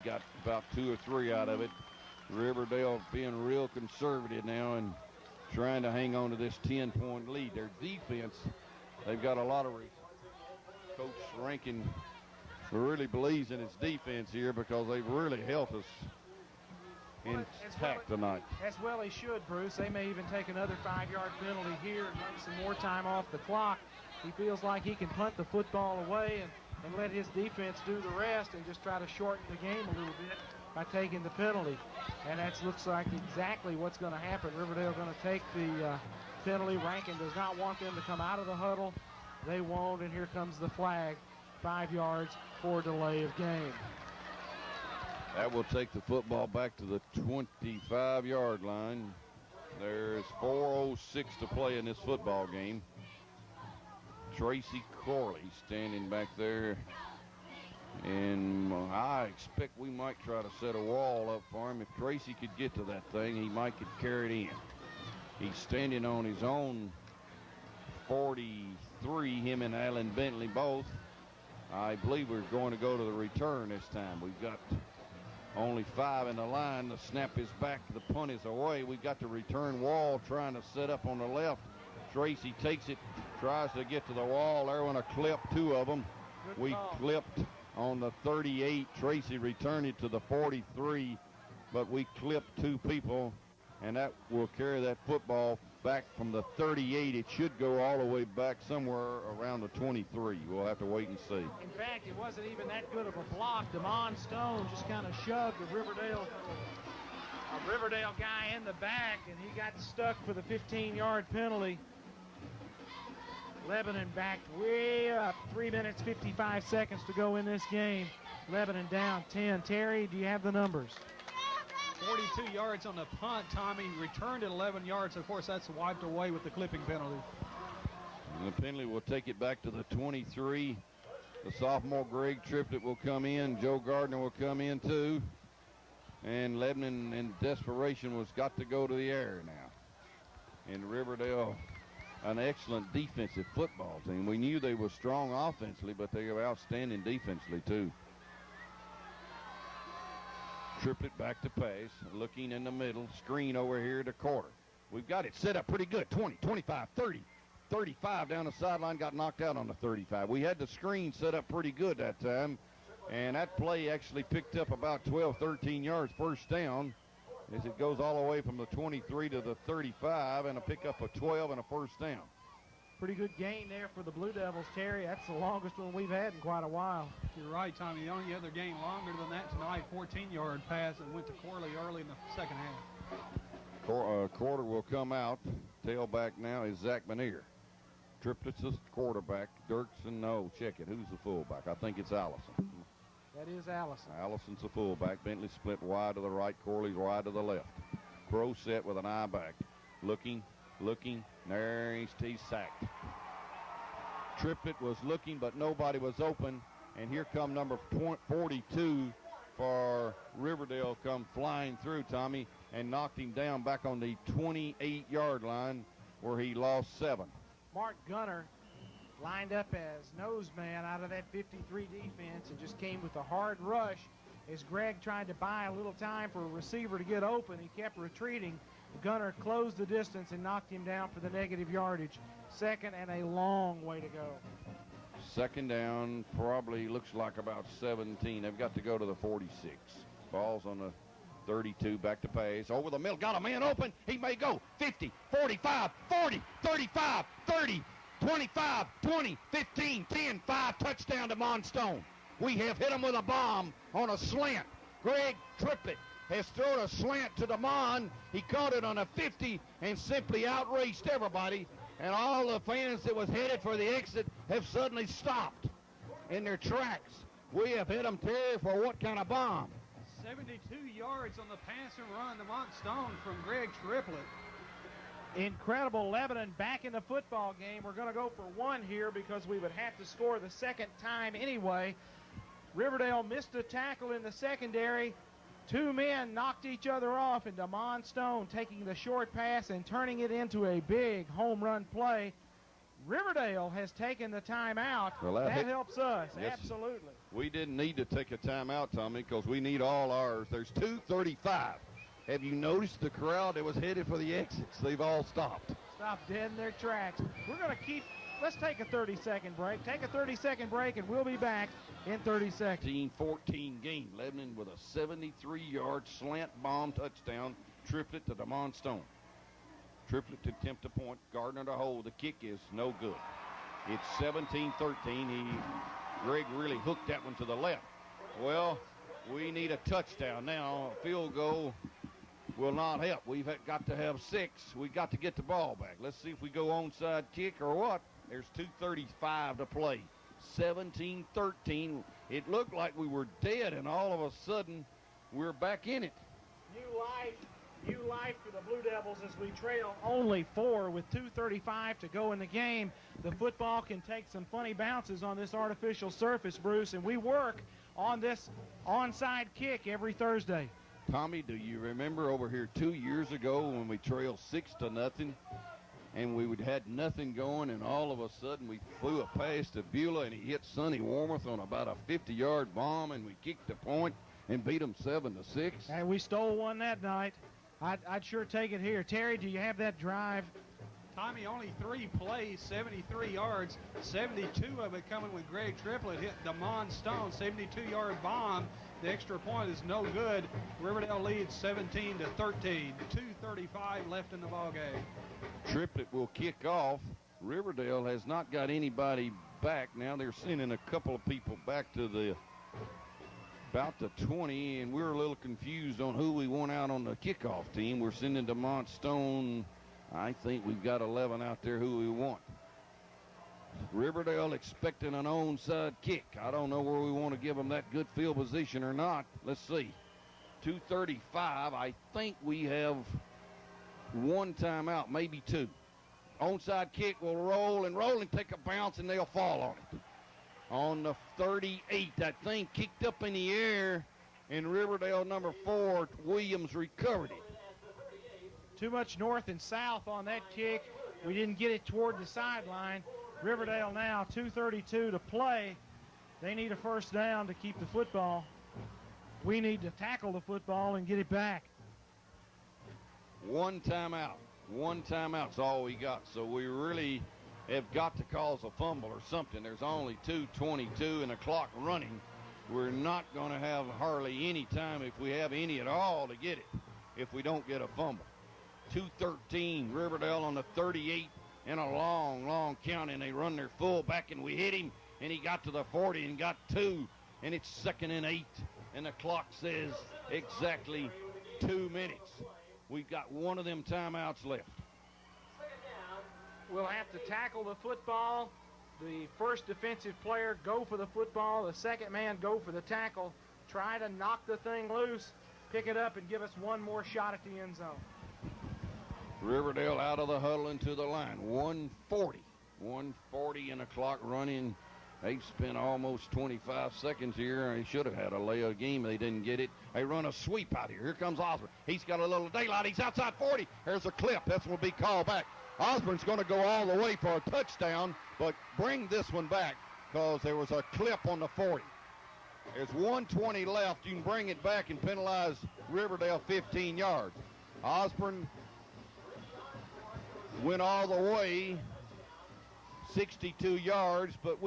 got about 2 or 3 out of it. Riverdale being real conservative now and trying to hang on to this 10-point lead. Their defense, they've got a lot of Coach Rankin really believes in his defense here because they've really helped us intact tonight. As well he should, Bruce. They may even take another 5-yard penalty here and run some more time off the clock. He feels like he can punt the football away and let his defense do the rest and just try to shorten the game a little bit by taking the penalty. And that looks like exactly what's going to happen. Riverdale going to take the penalty. Rankin does not want them to come out of the huddle. They won't, and here comes the flag. 5 yards for delay of game. That will take the football back to the 25-yard line. There's 4:06 to play in this football game. Tracy Corley standing back there. And I expect we might try to set a wall up for him. If Tracy could get to that thing, he might could carry it in. He's standing on his own 43, him and Alan Bentley both. I believe we're going to go to the return this time. We've got only 5 in the line. The snap is back. The punt is away. We've got the return wall trying to set up on the left. Tracy takes it, tries to get to the wall. They're going to clip 2 of them. We clipped on the 38. Tracy returned it to the 43, but we clipped 2 people, and that will carry that football back from the 38. It should go all the way back somewhere around the 23. We'll have to wait and see. In fact, it wasn't even that good of a block. Damon Stone just kind of shoved a Riverdale guy in the back, and he got stuck for the 15-yard penalty. Lebanon backed way up. 3 minutes, 55 seconds to go in this game. Lebanon down 10. Terry, do you have the numbers? 42 yards on the punt. Tommy returned at 11 yards. Of course, that's wiped away with the clipping penalty. And the penalty will take it back to the 23. The sophomore Greg Triplett will come in. Joe Gardner will come in too. And Lebanon in desperation was got to go to the air now. And Riverdale, an excellent defensive football team. We knew they were strong offensively, but they were outstanding defensively too. Triplett back to pass, looking in the middle, screen over here to Carter. We've got it set up pretty good, 20, 25, 30, 35 down the sideline, got knocked out on the 35. We had the screen set up pretty good that time, and that play actually picked up about 12, 13 yards first down as it goes all the way from the 23 to the 35, and a pickup of 12 and a first down. Pretty good gain there for the Blue Devils, Terry. That's the longest one we've had in quite a while. You're right, Tommy. The only other gain longer than that tonight, 14-yard pass that went to Corley early in the second half. Carter will come out. Tailback now is Zach Benier. Triplett's the quarterback. Dirksen, no, check it. Who's the fullback? I think it's Allison. That is Allison. Allison's the fullback. Bentley split wide to the right. Corley's wide to the left. Crow set with an eye back. Looking. There he's sacked. Triplett was looking, but nobody was open. And here come number 42 for Riverdale come flying through, Tommy, and knocked him down back on the 28-yard line where he lost 7. Mark Gunner lined up as nose man out of that 53 defense and just came with a hard rush as Greg tried to buy a little time for a receiver to get open. He kept retreating. Gunner closed the distance and knocked him down for the negative yardage. Second and a long way to go. Second down, probably looks like about 17. They've got to go to the 46. Ball's on the 32, back to pass. Over the middle, got a man open. He may go 50, 45, 40, 35, 30, 25, 20, 15, 10, 5. Touchdown to Monstone. We have hit him with a bomb on a slant. Greg Triplett has thrown a slant to Damon. He caught it on a 50 and simply outraced everybody. And all the fans that was headed for the exit have suddenly stopped in their tracks. We have hit them, Terry, for what kind of bomb? 72 yards on the pass and run to Monstone from Greg Triplett. Incredible. Lebanon back in the football game. We're going to go for 1 here because we would have to score the second time anyway. Riverdale missed a tackle in the secondary. 2 men knocked each other off, and Damon Stone taking the short pass and turning it into a big home run play. Riverdale has taken the timeout. Well, that helps us, yes, absolutely. We didn't need to take a timeout, Tommy, because we need all ours. There's 2:35. Have you noticed the crowd that was headed for the exits? They've all stopped. Stop dead in their tracks. We're going to keep, let's take a 30-second break. Take a 30-second break, and we'll be back in 30 seconds. 14 game. Lebanon with a 73-yard slant bomb touchdown. Triplet to Damon Stone. Triplet to attempt a point. Gardner to hold. The kick is no good. It's 17-13. Greg really hooked that one to the left. Well, we need a touchdown now. A field goal will not help. We've got to have 6. We've got to get the ball back. Let's see if we go onside kick or what. There's 2:35 to play. 17-13. It looked like we were dead, and all of a sudden, we're back in it. New life for the Blue Devils as we trail only 4 with 2:35 to go in the game. The football can take some funny bounces on this artificial surface, Bruce, and we work on this onside kick every Thursday. Tommy, do you remember over here 2 years ago when we trailed 6-0 and we had nothing going, and all of a sudden we flew a pass to Beulah and he hit Sonny Warmoth on about a 50-yard bomb, and we kicked the point and beat them 7-6? And we stole one that night. I'd sure take it here. Terry, do you have that drive? Tommy, only 3 plays, 73 yards, 72 of it coming with Greg Triplett. Hit Damon Stone, 72-yard bomb. The extra point is no good. Riverdale leads 17-13. 2:35 left in the ballgame. Triplett will kick off. Riverdale has not got anybody back. Now they're sending a couple of people back to about the 20, and we're a little confused on who we want out on the kickoff team. We're sending DeMont Stone. I think we've got 11 out there who we want. Riverdale expecting an onside kick. I don't know where we want to give them that good field position or not. Let's see. 2:35. I think we have 1 timeout, maybe 2. Onside kick will roll and take a bounce, and they'll fall on it. On the 38, that thing kicked up in the air, and Riverdale number 4, Williams, recovered it. Too much north and south on that kick. We didn't get it toward the sideline. Riverdale now 2:32 to play. They need a first down to keep the football. We need to tackle the football and get it back. 1 timeout. 1 timeout's all we got. So we really have got to cause a fumble or something. There's only 2:22 and the clock running. We're not going to have hardly any time, if we have any at all, to get it if we don't get a fumble. 2:13, Riverdale on the 38 and a long count, and they run their full back, and we hit him, and he got to the 40 and got 2, and it's 2nd and 8, and the clock says exactly 2 minutes. We've got 1 of them timeouts left. We'll have to tackle the football. The first defensive player go for the football. The second man go for the tackle. Try to knock the thing loose, pick it up, and give us 1 more shot at the end zone. Riverdale out of the huddle into the line. 1:40 and the clock running. They've spent almost 25 seconds here. They should have had a lay of game. They didn't get it. They run a sweep out here. Here comes Osborne. He's got a little daylight. He's outside 40. There's a clip. This will be called back. Osborne's going to go all the way for a touchdown, but bring this one back because there was a clip on the 40. There's 1:20 left. You can bring it back and penalize Riverdale 15 yards. Osborne went all the way, 62 yards, but we